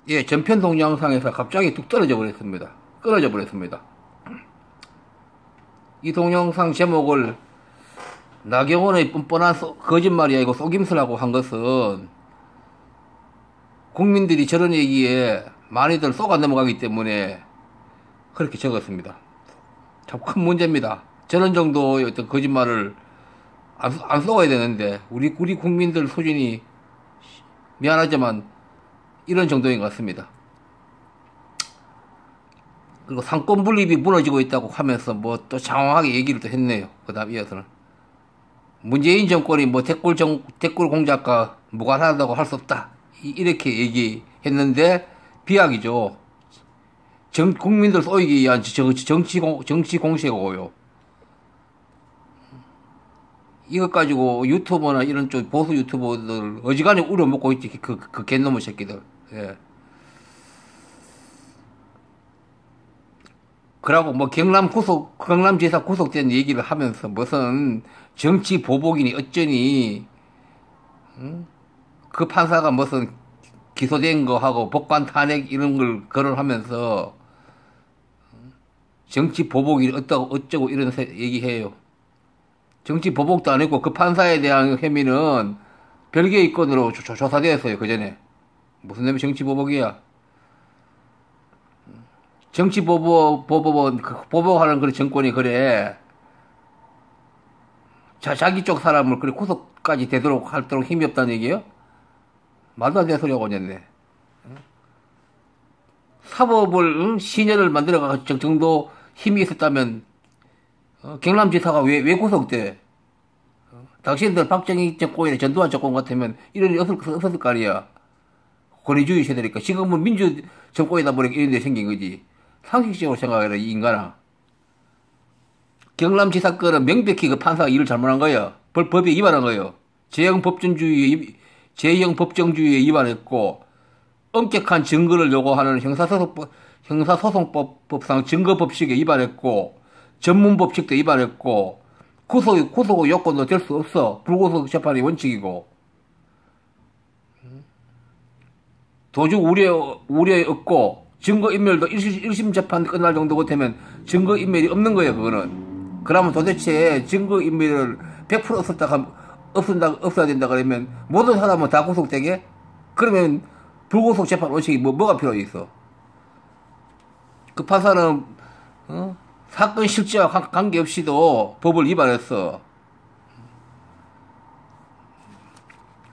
예, 전편 동영상에서 갑자기 뚝 떨어져 버렸습니다. 끊어져 버렸습니다. 이 동영상 제목을 나경원의 뻔뻔한 거짓말이 아니고 속임수라고 한 것은 국민들이 저런 얘기에 많이들 쏘가 넘어가기 때문에 그렇게 적었습니다. 참 큰 문제입니다. 저런 정도의 어떤 거짓말을 안 쏘아야 되는데 우리 국민들 수준이 미안하지만 이런 정도인 것 같습니다. 그리고 상권 분립이 무너지고 있다고 하면서 뭐 또 장황하게 얘기를 또 했네요. 그 다음 이어서는 문재인 정권이 뭐 댓글 공작과 무관하다고 할 수 없다 이렇게 얘기했는데 비약이죠. 국민들 쏘이기 위한 정치 공세고요. 이것 가지고 유튜버나 이런 쪽 보수 유튜버들 어지간히 우려먹고 있지. 그 개놈의 새끼들. 예. 그러고 뭐 경남지사 구속된 얘기를 하면서 무슨 정치 보복이니 어쩌니, 응? 그 판사가 무슨 기소된 거 하고 법관 탄핵 이런 걸 거론하면서 정치 보복이 어쩌고 이런 얘기해요. 정치 보복도 안 했고 그 판사에 대한 혐의는 별개의 건으로 조사되었어요. 그 전에 무슨 놈의 정치 보복이야. 정치 보복은 보복하는 그런 정권이 그래. 자기 쪽 사람을 그래 구속까지 되도록 할도록 힘이 없다는 얘기예요? 말도 안 되는 소리하고 있네. 사법을 신여를 만들어갈 정도 힘이 있었다면 경남지사가 왜 구속돼? 당신들 박정희 정권이나 전두환 정권 같으면 이런 일이 없을 거 아니야. 권위주의 세대니까. 지금은 민주 정권이다 보니까 이런 데 생긴 거지. 상식적으로 생각해라, 이 인간아. 경남지사 건은 명백히 그 판사가 일을 잘못한 거야. 법에 위반한 거예요. 제형 법정주의에 위반했고, 엄격한 증거를 요구하는 형사소송법상 증거법칙에 위반했고, 전문법칙도 위반했고, 구속 요건도 될 수 없어. 불구속 재판이 원칙이고. 도주 우려에 없고, 증거인멸도 1심 재판 끝날 정도 같으면 증거인멸이 없는 거예요, 그거는. 그러면 도대체 증거인멸을 100% 없어야 된다 그러면 모든 사람은 다 구속되게? 그러면 불구속 재판 원칙이 뭐가 필요 있어? 그 판사는, 사건 실체와 관계없이도 법을 위반했어.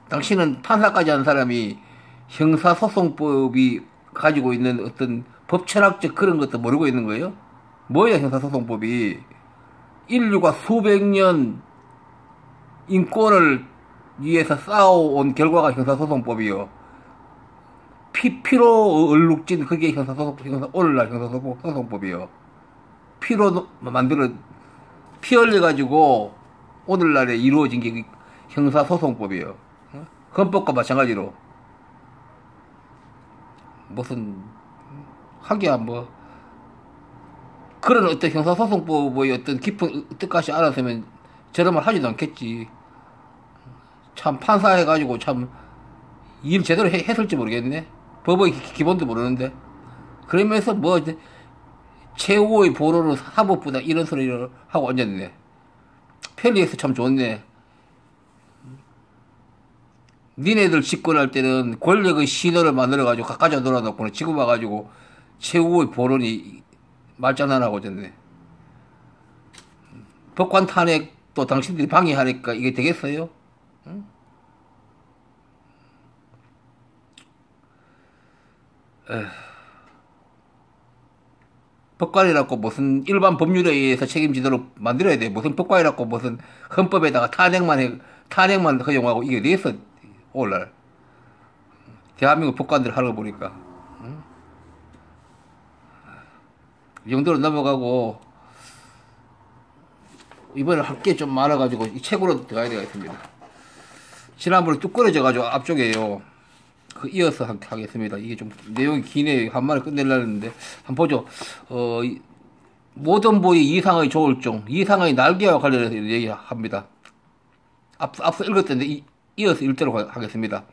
당신은 판사까지 한 사람이 형사소송법이 가지고 있는 어떤 법철학적 그런 것도 모르고 있는 거예요? 뭐예요, 형사소송법이? 인류가 수백 년 인권을 위해서 싸워온 결과가 형사소송법이요. 피로 얼룩진 그게 오늘날 형사소송법이요. 피로 피 흘려가지고 오늘날에 이루어진 게 형사소송법이에요. 헌법과 마찬가지로. 무슨, 하기야 뭐, 그런 어떤 형사소송법의 어떤 깊은 뜻까지 알았으면 저런 말 하지도 않겠지. 참 판사해가지고 참 일 제대로 했을지 모르겠네. 법의 기본도 모르는데. 그러면서 뭐, 최후의 보루는 사법부다 이런 소리를 하고 앉았네. 편리해서 참 좋네. 니네들 집권할 때는 권력의 신호를 만들어가지고 가까이 놀아놓고는 지금 와가지고 최후의 보론이 말장난하고 있네. 법관 탄핵도 당신들이 방해하니까 이게 되겠어요? 응? 법관이라고 무슨 일반 법률에 의해서 책임지도록 만들어야 돼. 무슨 법관이라고 무슨 헌법에다가 탄핵만 허용하고 이게 어디서 오늘날 대한민국 법관들 하는 거 보니까 응? 이 정도로 넘어가고 이번에 할 게 좀 많아가지고 이 책으로 들어가야 되겠습니다. 지난번에 뚝 끊어져가지고 앞쪽에요. 그 이어서 하겠습니다. 이게 좀 내용이 기네. 한 마리 끝내려고 했는데 한번 보죠. 모든 부위 이상의 조울종, 이상의 날개와 관련해서 얘기합니다. 앞서 읽었던데 이어서 읽도록 하겠습니다.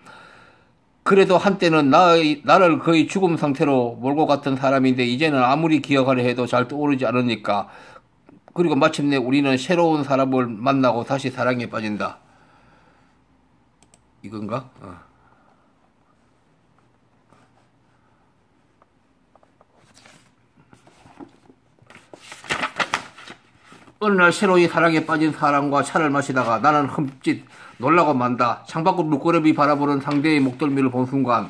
그래도 한때는 나를 거의 죽음 상태로 몰고 갔던 사람인데 이제는 아무리 기억하려 해도 잘 떠오르지 않으니까. 그리고 마침내 우리는 새로운 사람을 만나고 다시 사랑에 빠진다. 이건가? 어느 날 새로이 사랑에 빠진 사람과 차를 마시다가 나는 흠칫 놀라고 만다. 창밖으로 물끄러미 바라보는 상대의 목덜미를 본 순간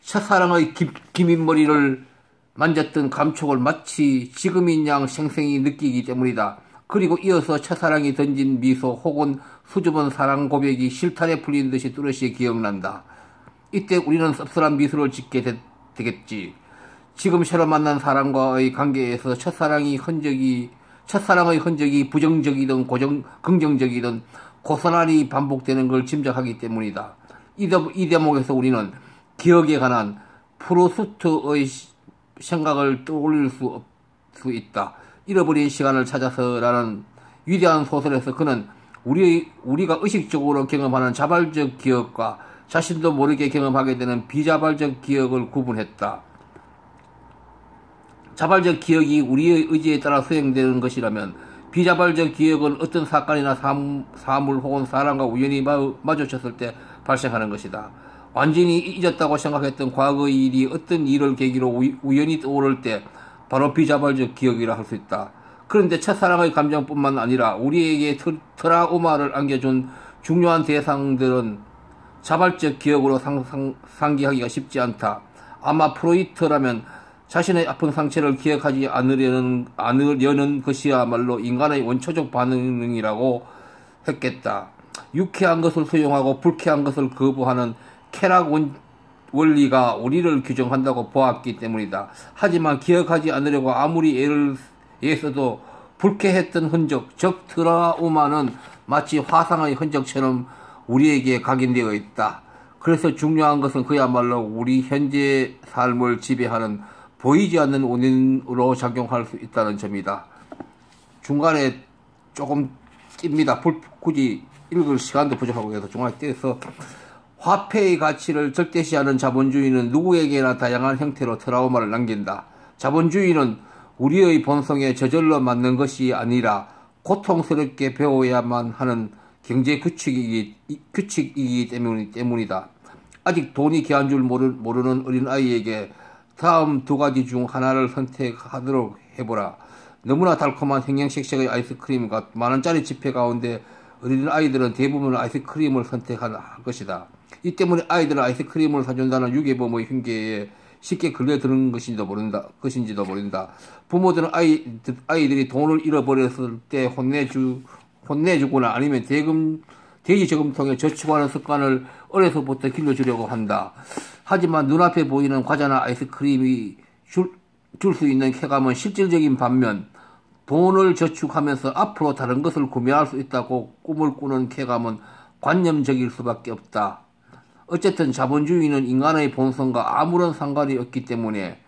첫사랑의 긴 머리를 만졌던 감촉을 마치 지금인 양 생생히 느끼기 때문이다. 그리고 이어서 첫사랑이 던진 미소 혹은 수줍은 사랑 고백이 실타래 풀린 듯이 뚜렷이 기억난다. 이때 우리는 씁쓸한 미소를 짓게 되겠지. 지금 새로 만난 사람과의 관계에서 첫사랑의 흔적이 부정적이든 긍정적이든 고스란히 반복되는 걸 짐작하기 때문이다. 이 대목에서 우리는 기억에 관한 프루스트의 생각을 떠올릴 수 있다. 잃어버린 시간을 찾아서라는 위대한 소설에서 그는 우리가 의식적으로 경험하는 자발적 기억과 자신도 모르게 경험하게 되는 비자발적 기억을 구분했다. 자발적 기억이 우리의 의지에 따라 수행되는 것이라면 비자발적 기억은 어떤 사건이나 사물 혹은 사람과 우연히 마주쳤을 때 발생하는 것이다. 완전히 잊었다고 생각했던 과거의 일이 어떤 일을 계기로 우연히 떠오를 때 바로 비자발적 기억이라 할 수 있다. 그런데 첫사랑의 감정뿐만 아니라 우리에게 트라우마를 안겨준 중요한 대상들은 자발적 기억으로 상기하기가 쉽지 않다. 아마 프로이트라면 자신의 아픈 상처를 기억하지 않으려는 것이야말로 인간의 원초적 반응이라고 했겠다. 유쾌한 것을 수용하고 불쾌한 것을 거부하는 쾌락 원리가 우리를 규정한다고 보았기 때문이다. 하지만 기억하지 않으려고 아무리 애를 써도 불쾌했던 흔적, 즉 트라우마는 마치 화상의 흔적처럼 우리에게 각인되어 있다. 그래서 중요한 것은 그야말로 우리 현재 삶을 지배하는 보이지 않는 원인으로 작용할 수 있다는 점이다. 중간에 조금 띱니다. 굳이 읽을 시간도 부족하고 해서 중간에 떼서 화폐의 가치를 절대시하는 자본주의는 누구에게나 다양한 형태로 트라우마를 남긴다. 자본주의는 우리의 본성에 저절로 맞는 것이 아니라 고통스럽게 배워야만 하는 경제 규칙이기 때문이다. 아직 돈이 귀한 줄 모르는 어린아이에게 다음 두 가지 중 하나를 선택하도록 해보라. 너무나 달콤한 행영색색의 아이스크림과 만원짜리 지폐 가운데 어린아이들은 대부분 아이스크림을 선택할 것이다. 이 때문에 아이들은 아이스크림을 사준다는 유괴범의 흉계에 쉽게 걸려드는 것인지도 모른다. 부모들은 아이들이 돈을 잃어버렸을 때 혼내주거나 아니면 대기 저금통에 저축하는 습관을 어려서부터 길러주려고 한다. 하지만 눈앞에 보이는 과자나 아이스크림이 줄 수 있는 쾌감은 실질적인 반면 돈을 저축하면서 앞으로 다른 것을 구매할 수 있다고 꿈을 꾸는 쾌감은 관념적일 수밖에 없다. 어쨌든 자본주의는 인간의 본성과 아무런 상관이 없기 때문에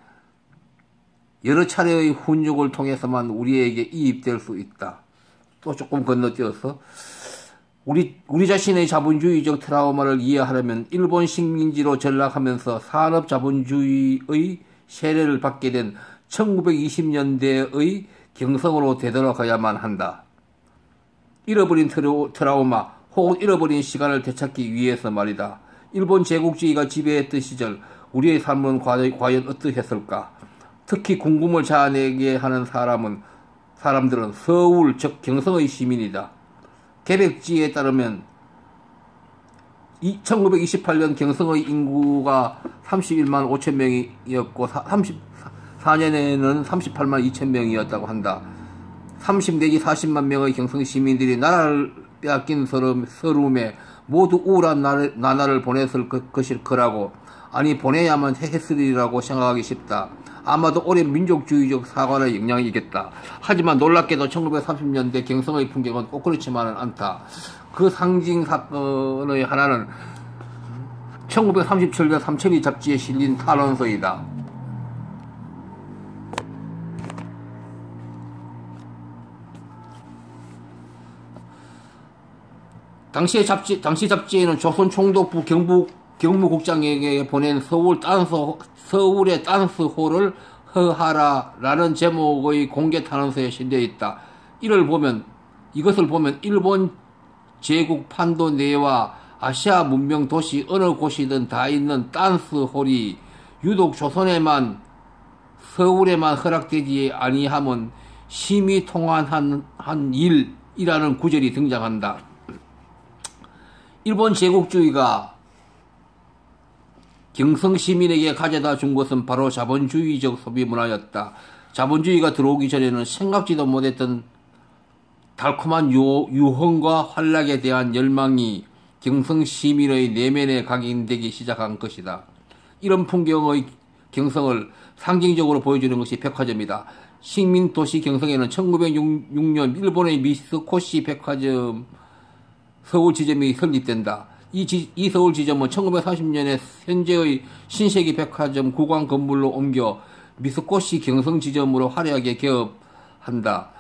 여러 차례의 훈육을 통해서만 우리에게 이입될 수 있다. 또 조금 건너뛰어서 우리 자신의 자본주의적 트라우마를 이해하려면 일본 식민지로 전락하면서 산업 자본주의의 세례를 받게 된 1920년대의 경성으로 되돌아가야만 한다. 잃어버린 트라우마 혹은 잃어버린 시간을 되찾기 위해서 말이다. 일본 제국주의가 지배했던 시절 우리의 삶은 과연 어떠했을까? 특히 궁금을 자아내게 하는 사람들은 서울 즉 경성의 시민이다. 개백지에 따르면 1928년 경성의 인구가 31만 5천 명이었고 34년에는 38만 2천 명이었다고 한다. 30 내지 40만 명의 경성 시민들이 나라를 빼앗긴 서름에 모두 우울한 나날을 보냈을 것일 거라고, 아니 보내야만 했으리라고 생각하기 쉽다. 아마도 오랜 민족주의적 사관의 영향이겠다. 하지만 놀랍게도 1930년대 경성의 풍경은 꼭 그렇지만은 않다. 그 상징 사건의 하나는 1937년 삼천리 잡지에 실린 탄원서이다. 당시 잡지에는 조선 총독부 경북 경무국장에게 보낸 서울의 댄스홀을 허하라라는 제목의 공개 탄원서에 실려 있다. 이것을 보면 일본 제국 판도 내와 아시아 문명 도시 어느 곳이든 다 있는 댄스홀이 유독 조선에만 서울에만 허락되지 아니함은 심히 통한한 일이라는 구절이 등장한다. 일본 제국주의가 경성 시민에게 가져다 준 것은 바로 자본주의적 소비 문화였다. 자본주의가 들어오기 전에는 생각지도 못했던 달콤한 유흥과 환락에 대한 열망이 경성 시민의 내면에 각인되기 시작한 것이다. 이런 풍경의 경성을 상징적으로 보여주는 것이 백화점이다. 식민도시 경성에는 1906년 일본의 미쓰코시 백화점 서울지점이 설립된다. 이 서울지점은 1930년에 현재의 신세계 백화점 구간 건물로 옮겨 미쓰코시 경성지점으로 화려하게 개업한다.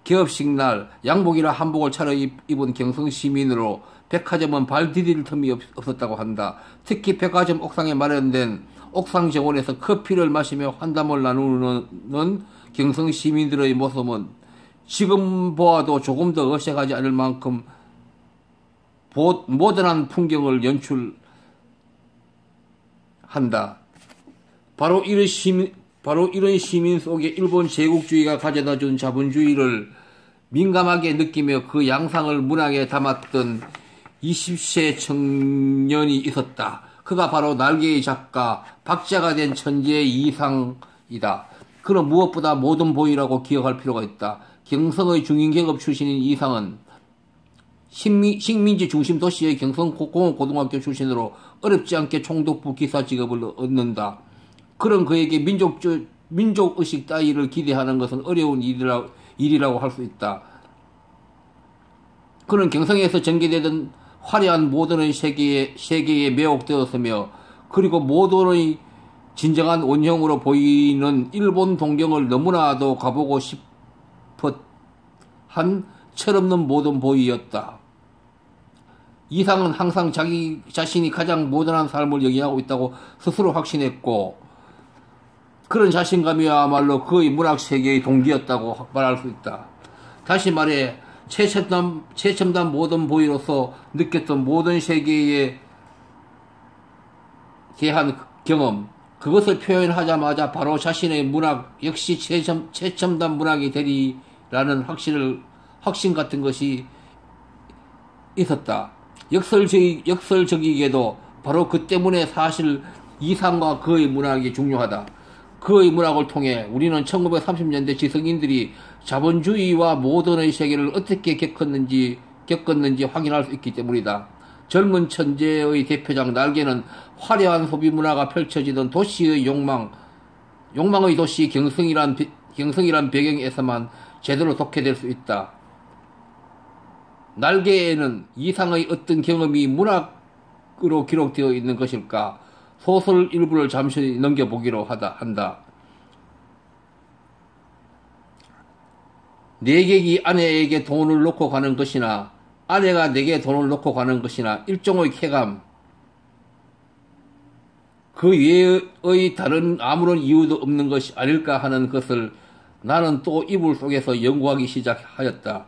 개업식 날 양복이나 한복을 차려입은 경성 시민으로 백화점은 발 디딜 틈이 없었다고 한다. 특히 백화점 옥상에 마련된 옥상 정원에서 커피를 마시며 환담을 나누는 경성 시민들의 모습은 지금 보아도 조금 더 어색하지 않을 만큼 모던한 풍경을 연출한다. 바로 이런 시민 속에 일본 제국주의가 가져다준 자본주의를 민감하게 느끼며 그 양상을 문학에 담았던 20세 청년이 있었다. 그가 바로 날개의 작가, 박자가 된 천재의 이상이다. 그는 무엇보다 모던 보이라고 기억할 필요가 있다. 경성의 중인계급 출신인 이상은 식민지 중심 도시의 경성공업고등학교 출신으로 어렵지 않게 총독부 기사 직업을 얻는다. 그런 그에게 민족의식 따위를 기대하는 것은 어려운 일이라고 할 수 있다. 그는 경성에서 전개되던 화려한 모던의 세계에 매혹되었으며, 그리고 모던의 진정한 원형으로 보이는 일본 동경을 너무나도 가보고 싶었한 철없는 모던 보이였다. 이상은 항상 자기 자신이 가장 모던한 삶을 영위하고 있다고 스스로 확신했고, 그런 자신감이야말로 그의 문학 세계의 동기였다고 말할 수 있다. 다시 말해 최첨단 모던 보이로서 느꼈던 모던 세계에 대한 경험, 그것을 표현하자마자 바로 자신의 문학 역시 최첨단 문학이 되리라는 확신 같은 것이 있었다. 역설적이게도 바로 그 때문에 사실 이상과 그의 문학이 중요하다. 그의 문학을 통해 우리는 1930년대 지성인들이 자본주의와 모던의 세계를 어떻게 겪었는지 확인할 수 있기 때문이다. 젊은 천재의 대표작 날개는 화려한 소비 문화가 펼쳐지던 도시의 욕망의 도시 경성이란 배경에서만 제대로 독해될 수 있다. 날개에는 이상의 어떤 경험이 문학으로 기록되어 있는 것일까? 소설 일부를 잠시 넘겨보기로 한다. 내객이 아내에게 돈을 놓고 가는 것이나 아내가 내게 돈을 놓고 가는 것이나 일종의 쾌감, 그 외의 다른 아무런 이유도 없는 것이 아닐까 하는 것을 나는 또 이불 속에서 연구하기 시작하였다.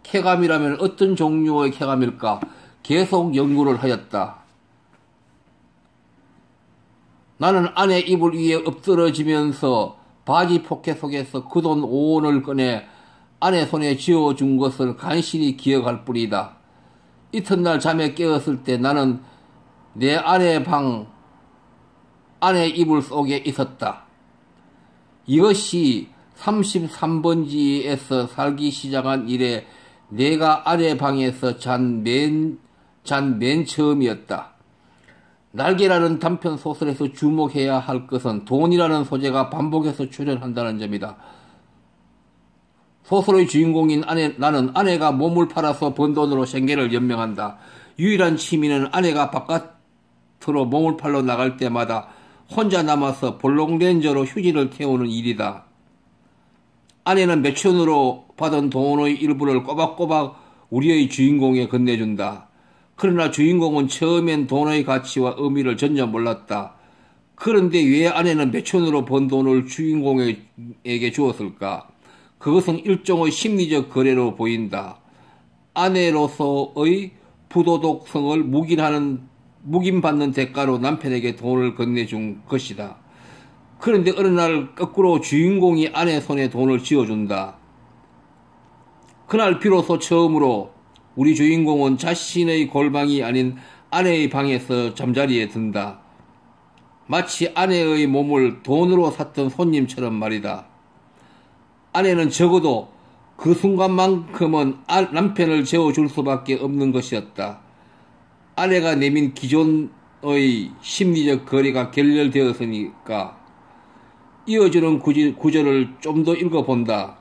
쾌감이라면 어떤 종류의 쾌감일까? 계속 연구를 하였다. 나는 아내 이불 위에 엎드러지면서 바지 포켓 속에서 그 돈 5원을 꺼내 아내 손에 쥐어준 것을 간신히 기억할 뿐이다. 이튿날 잠에 깨었을 때 나는 내 아내 이불 속에 있었다. 이것이 33번지에서 살기 시작한 이래 내가 아내 방에서 잔 맨 처음이었다. 날개라는 단편 소설에서 주목해야 할 것은 돈이라는 소재가 반복해서 출연한다는 점이다. 소설의 주인공인 나는 아내가 몸을 팔아서 번 돈으로 생계를 연명한다. 유일한 취미는 아내가 바깥으로 몸을 팔러 나갈 때마다 혼자 남아서 볼록렌저로 휴지를 태우는 일이다. 아내는 매춘으로 받은 돈의 일부를 꼬박꼬박 우리의 주인공에 건네준다. 그러나 주인공은 처음엔 돈의 가치와 의미를 전혀 몰랐다. 그런데 왜 아내는 몇천으로 번 돈을 주인공에게 주었을까? 그것은 일종의 심리적 거래로 보인다. 아내로서의 부도덕성을 묵인받는 대가로 남편에게 돈을 건네준 것이다. 그런데 어느 날 거꾸로 주인공이 아내 손에 돈을 쥐어준다. 그날 비로소 처음으로 우리 주인공은 자신의 골방이 아닌 아내의 방에서 잠자리에 든다. 마치 아내의 몸을 돈으로 샀던 손님처럼 말이다. 아내는 적어도 그 순간만큼은 남편을 재워줄 수밖에 없는 것이었다. 아내가 내민 기존의 심리적 거래가 결렬되었으니까. 이어지는 구절을 좀 더 읽어본다.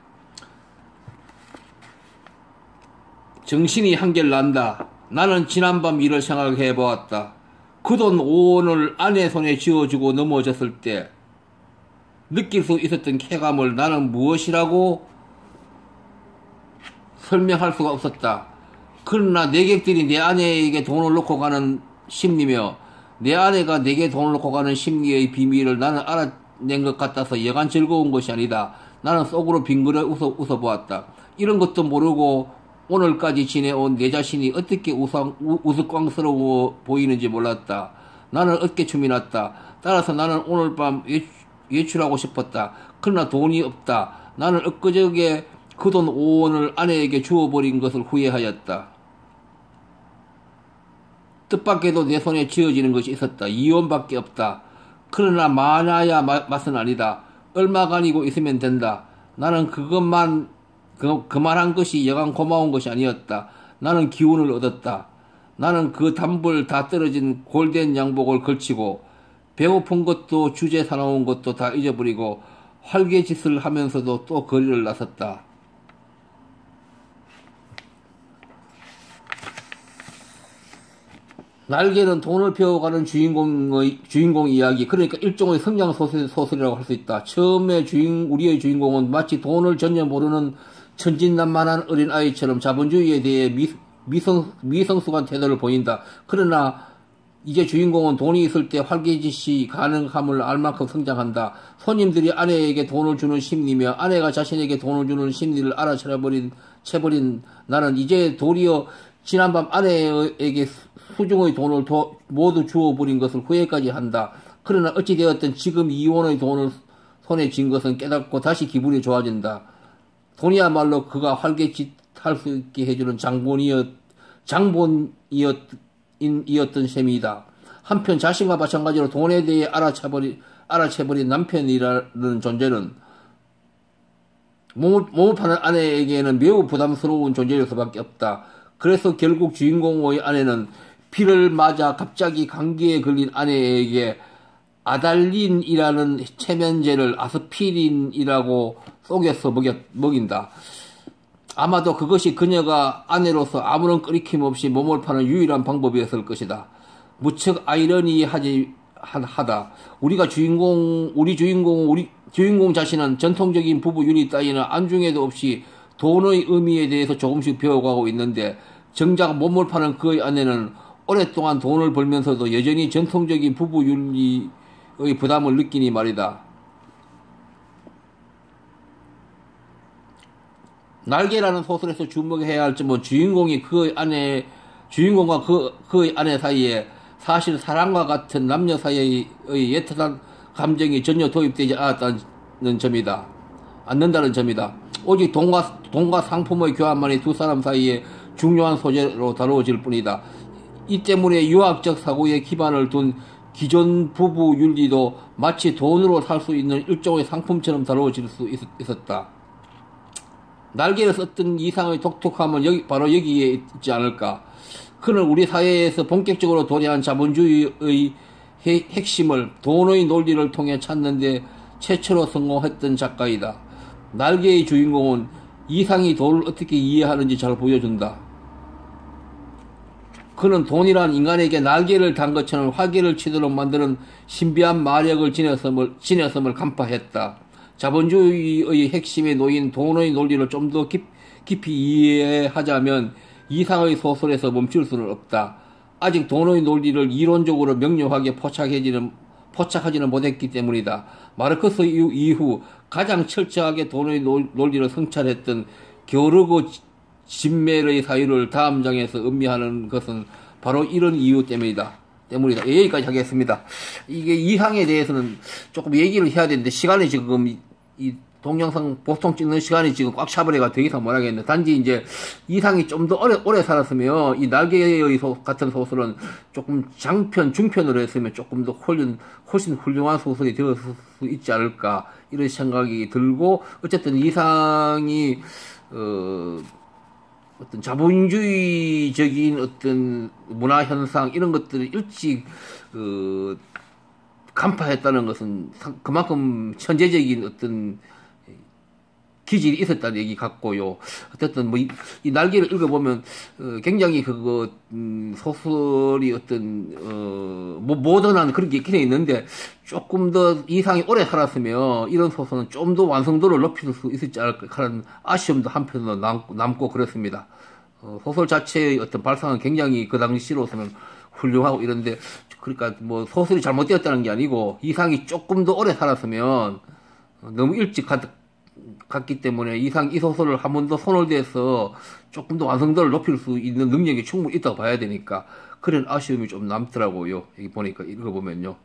정신이 한결 난다. 나는 지난밤 일을 생각해 보았다. 그 돈 5원을 아내 손에 쥐어주고 넘어졌을 때 느낄 수 있었던 쾌감을 나는 무엇이라고 설명할 수가 없었다. 그러나 내객들이 내 아내에게 돈을 놓고 가는 심리며 내 아내가 내게 돈을 놓고 가는 심리의 비밀을 나는 알아낸 것 같아서 여간 즐거운 것이 아니다. 나는 속으로 빙그레 웃어보았다. 이런 것도 모르고 오늘까지 지내온 내 자신이 어떻게 우스꽝스러워 보이는지 몰랐다. 나는 어깨춤이 났다. 따라서 나는 오늘 밤 외출하고 싶었다. 그러나 돈이 없다. 나는 엊그저께 그 돈 5원을 아내에게 주어버린 것을 후회하였다. 뜻밖에도 내 손에 쥐어지는 것이 있었다. 2원밖에 없다. 그러나 많아야 맛은 아니다. 얼마간이고 있으면 된다. 나는 그만한 것이 여간 고마운 것이 아니었다. 나는 기운을 얻었다. 나는 그 단벌 다 떨어진 골덴 양복을 걸치고 배고픈 것도 주제 사나운 것도 다 잊어버리고 활개짓을 하면서도 또 거리를 나섰다. 날개는 돈을 배워가는 주인공 이야기, 그러니까 일종의 성장 소설이라고 할 수 있다. 처음에 우리의 주인공은 마치 돈을 전혀 모르는 천진난만한 어린아이처럼 자본주의에 대해 미성숙한 태도를 보인다. 그러나 이제 주인공은 돈이 있을 때 활개짓이 가능함을 알 만큼 성장한다. 손님들이 아내에게 돈을 주는 심리며 아내가 자신에게 돈을 주는 심리를 알아채버린 나는 이제 도리어 지난밤 아내에게 수중의 돈을 모두 주어버린 것을 후회까지 한다. 그러나 어찌되었든 지금 이원의 돈을 손에 쥔 것은 깨닫고 다시 기분이 좋아진다. 돈이야말로 그가 활개짓할 수 있게 해주는 장본이었던 셈이다. 한편 자신과 마찬가지로 돈에 대해 알아채버린 남편이라는 존재는 몸을 파는 아내에게는 매우 부담스러운 존재일 수밖에 없다. 그래서 결국 주인공의 아내는 비를 맞아 갑자기 감기에 걸린 아내에게 아달린이라는 체면제를 아스피린이라고 속여서 먹인다. 아마도 그것이 그녀가 아내로서 아무런 끓이킴 없이 몸을 파는 유일한 방법이었을 것이다. 무척 아이러니하다. 우리 주인공 자신은 전통적인 부부 윤리 따위나 안중에도 없이 돈의 의미에 대해서 조금씩 배워가고 있는데 정작 몸을 파는 그의 아내는 오랫동안 돈을 벌면서도 여전히 전통적인 부부 윤리의 부담을 느끼니 말이다. 날개라는 소설에서 주목해야 할 점은 주인공과 그의 아내 사이에 사실 사랑과 같은 남녀 사이의 애틋한 감정이 전혀 도입되지 않는다는 점이다. 오직 돈과 상품의 교환만이 두 사람 사이에 중요한 소재로 다루어질 뿐이다. 이 때문에 유학적 사고에 기반을 둔 기존 부부 윤리도 마치 돈으로 살 수 있는 일종의 상품처럼 다루어질 수 있었다. 날개를 썼던 이상의 독특함은 바로 여기에 있지 않을까. 그는 우리 사회에서 본격적으로 도래한 자본주의의 핵심을 돈의 논리를 통해 찾는데 최초로 성공했던 작가이다. 날개의 주인공은 이상이 돈을 어떻게 이해하는지 잘 보여준다. 그는 돈이란 인간에게 날개를 단 것처럼 활개를 치도록 만드는 신비한 마력을 지녔음을 간파했다. 자본주의의 핵심에 놓인 돈의 논리를 좀 더 깊이 이해하자면 이상의 소설에서 멈출 수는 없다. 아직 도노의 논리를 이론적으로 명료하게 포착하지는 못했기 때문이다. 마르크스 이후 가장 철저하게 도노의 논리를 성찰했던 게오르그 진멜의 사유를 다음 장에서 의미하는 것은 바로 이런 이유 때문이다. 여기까지 하겠습니다. 이게 이상에 대해서는 조금 얘기를 해야 되는데 시간이 지금 이 동영상 보통 찍는 시간이 지금 꽉 차버려가 더 이상 못하겠네. 단지 이제 이상이 좀 더 오래 살았으면 이 날개의 같은 소설은 조금 장편, 중편으로 했으면 조금 더 훨씬 훌륭한 소설이 되었을 수 있지 않을까 이런 생각이 들고 어쨌든 이상이 어떤 자본주의적인 어떤 문화 현상 이런 것들을 일찍 간파했다는 것은 그만큼 천재적인 어떤 기질이 있었다는 얘기 같고요. 어쨌든 뭐 이 날개를 읽어보면 굉장히 소설이 어떤 모던한 그런 게 있긴 있는데 조금 더 이상이 오래 살았으면 이런 소설은 좀 더 완성도를 높일 수 있었지 않을까 하는 아쉬움도 한편으로 남고 그렇습니다. 소설 자체의 어떤 발상은 굉장히 그 당시로서는 훌륭하고 이런데 그러니까 뭐 소설이 잘못되었다는 게 아니고 이상이 조금 더 오래 살았으면 너무 일찍 갔기 때문에 이 소설을 한 번 더 손을 대서 조금 더 완성도를 높일 수 있는 능력이 충분히 있다고 봐야 되니까 그런 아쉬움이 좀 남더라고요. 여기 보니까 읽어보면요.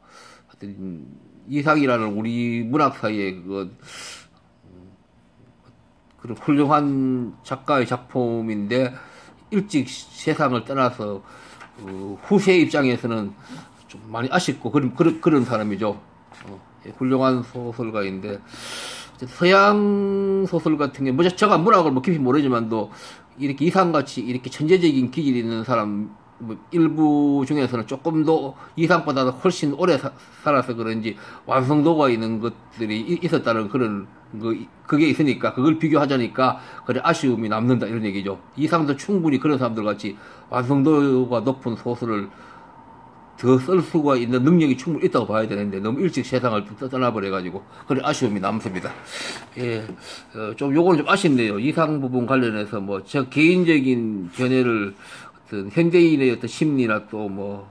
하여튼 이상이라는 우리 문학사의 그런 훌륭한 작가의 작품인데 일찍 세상을 떠나서 후세 입장에서는 좀 많이 아쉽고 그런 사람이죠. 훌륭한 소설가인데 서양 소설 같은 게, 제가 문학을 깊이 모르지만도, 이렇게 이상같이 이렇게 천재적인 기질이 있는 사람, 일부 중에서는 조금 더 이상보다 훨씬 오래 살아서 그런지 완성도가 있는 것들이 있었다는 그게 있으니까, 그걸 비교하자니까, 그래, 아쉬움이 남는다, 이런 얘기죠. 이상도 충분히 그런 사람들 같이 완성도가 높은 소설을 더 쓸 수가 있는 능력이 충분히 있다고 봐야 되는데 너무 일찍 세상을 떠나버려가지고 그런 아쉬움이 남습니다. 예, 좀 요거는 좀 아쉽네요. 이상 부분 관련해서 뭐 제 개인적인 견해를 어떤 현대인의 어떤 심리나 또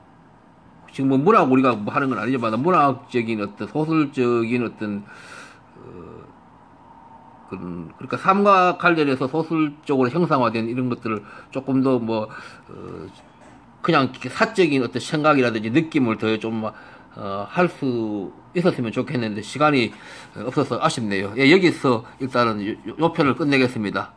지금 문학 우리가 하는 건 아니지만 문학적인 어떤 소설적인 어떤 그러니까 삶과 관련해서 소설적으로 형상화된 이런 것들을 조금 더 그냥 사적인 어떤 생각이라든지 느낌을 더 좀 할 수 있었으면 좋겠는데 시간이 없어서 아쉽네요. 예, 여기서 일단은 요 편을 끝내겠습니다.